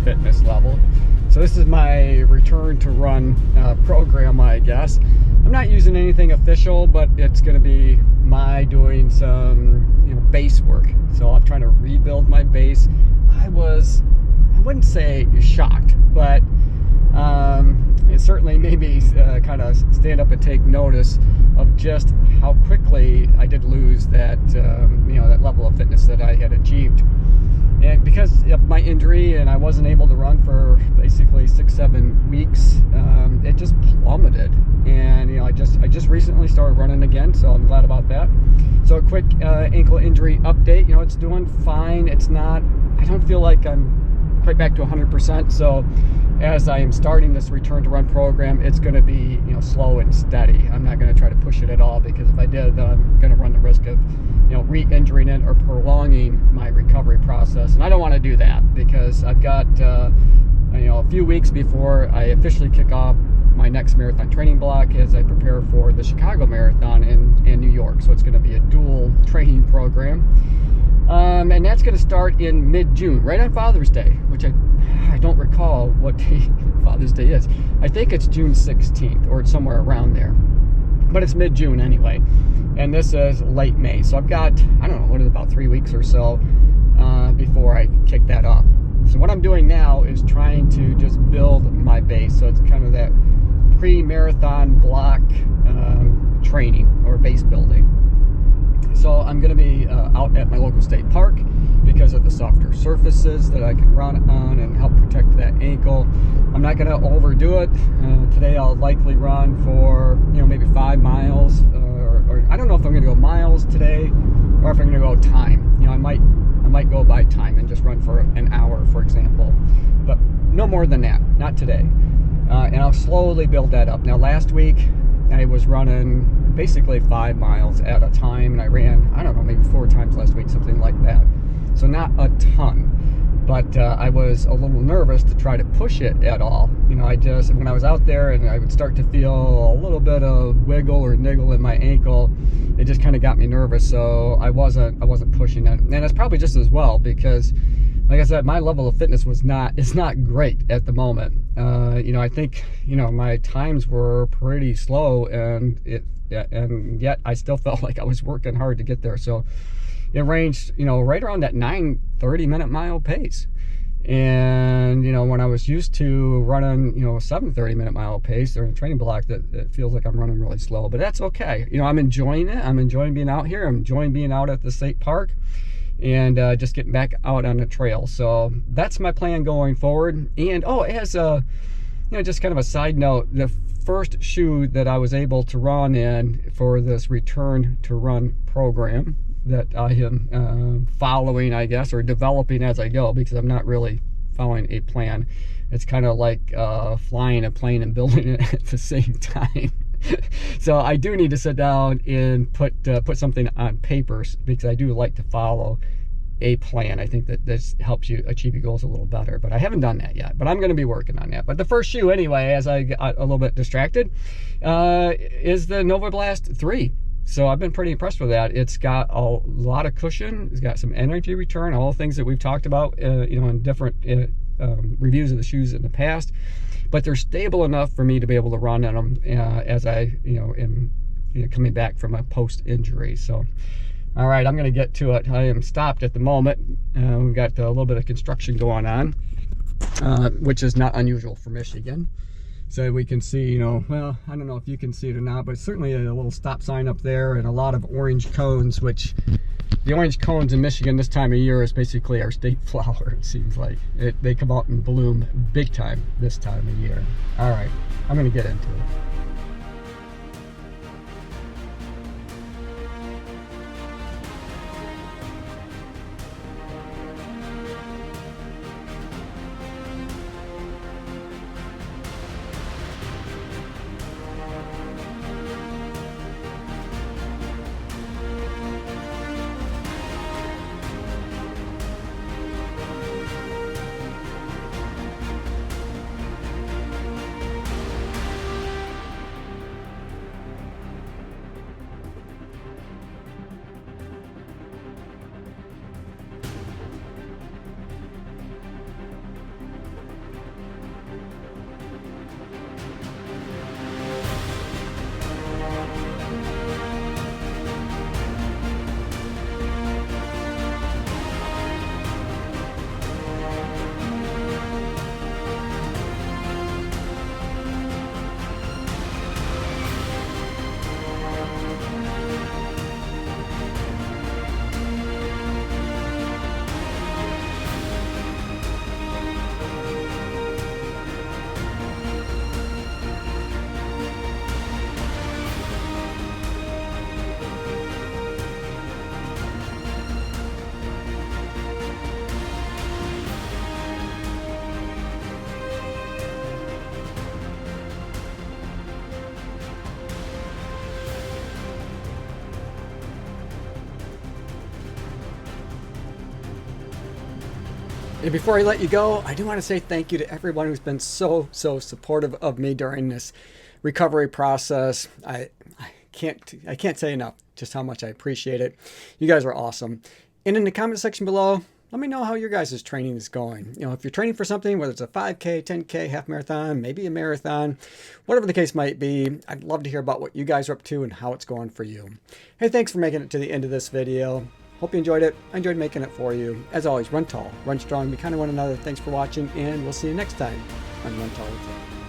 fitness level. So this is my return to run program, I guess. I'm not using anything official, but it's going to be my doing some base work. So I'm trying to rebuild my base. I wouldn't say shocked, but it certainly made me kind of stand up and take notice of just how quickly I did lose that that level of fitness that I had achieved. And because of my injury and I wasn't able to run for basically 6-7 weeks, it just plummeted. And I just recently started running again, so I'm glad about that. So a quick ankle injury update. It's doing fine. It's not, I don't feel like I'm quite back to 100%. So as I am starting this return to run program, it's going to be slow and steady. I'm not going to try to push it at all, because if I did, then I'm going to run the risk of re-injuring it or prolonging my recovery process, and I don't want to do that, because I've got a few weeks before I officially kick off my next marathon training block as I prepare for the Chicago Marathon in New York. So it's going to be a dual training program, and that's going to start in mid-June, right on Father's Day, which I don't recall what day Father's Day is. I think it's June 16th, or it's somewhere around there, but it's mid-June anyway, and this is late May. So I've got, I don't know, what is it, about 3 weeks or so before I kick that off. So what I'm doing now is trying to just build my base. So it's kind of that pre-marathon block training or base building. So I'm going to be out at my local state park because of the softer surfaces that I can run on and help protect that ankle. I'm not going to overdo it. Today I'll likely run for maybe 5 miles, or I don't know if I'm going to go miles today or if I'm going to go time. I might go by time and just run for an hour, for example, but no more than that, not today. And I'll slowly build that up. Now, last week I was running basically 5 miles at a time, and I ran, I don't know, maybe 4 times last week, something like that. So not a ton, but I was a little nervous to try to push it at all. When I was out there and I would start to feel a little bit of wiggle or niggle in my ankle, it just kind of got me nervous. So I wasn't pushing it, and it's probably just as well, because like I said, my level of fitness is not great at the moment. I think my times were pretty slow, and yet I still felt like I was working hard to get there. So it ranged right around that 9:30 minute mile pace. And when I was used to running 7:30 minute mile pace during the training block, that it feels like I'm running really slow, but that's okay. I'm enjoying it. I'm enjoying being out here. I'm enjoying being out at the state park and just getting back out on the trail. So that's my plan going forward. And as a just kind of a side note, the first shoe that I was able to run in for this return to run program that I am following, I guess, or developing as I go, because I'm not really following a plan. It's kind of like flying a plane and building it at the same time. So I do need to sit down and put something on paper, because I do like to follow a plan. I think that this helps you achieve your goals a little better, but I haven't done that yet, but I'm going to be working on that. But the first shoe anyway, as I got a little bit distracted, is the Novablast 3. So I've been pretty impressed with that. It's got a lot of cushion. It's got some energy return, all the things that we've talked about, in different reviews of the shoes in the past. But they're stable enough for me to be able to run on them as I, am coming back from a post-injury. So, all right, I'm going to get to it. I am stopped at the moment. We've got a little bit of construction going on, which is not unusual for Michigan. So we can see, well, I don't know if you can see it or not, but certainly a little stop sign up there and a lot of orange cones, which the orange cones in Michigan this time of year is basically our state flower, it seems like. They come out and bloom big time this time of year. All right, I'm going to get into it. And before I let you go, I do want to say thank you to everyone who's been so supportive of me during this recovery process. I can't say enough just how much I appreciate it. You guys are awesome. And in the comment section below, let me know how your guys' training is going. You know, if you're training for something, whether it's a 5K, 10K, half marathon, maybe a marathon, whatever the case might be, I'd love to hear about what you guys are up to and how it's going for you. Hey, thanks for making it to the end of this video. Hope you enjoyed it. I enjoyed making it for you. As always, run tall, run strong, be kind to one another. Thanks for watching, and we'll see you next time on Run Tall with Tim.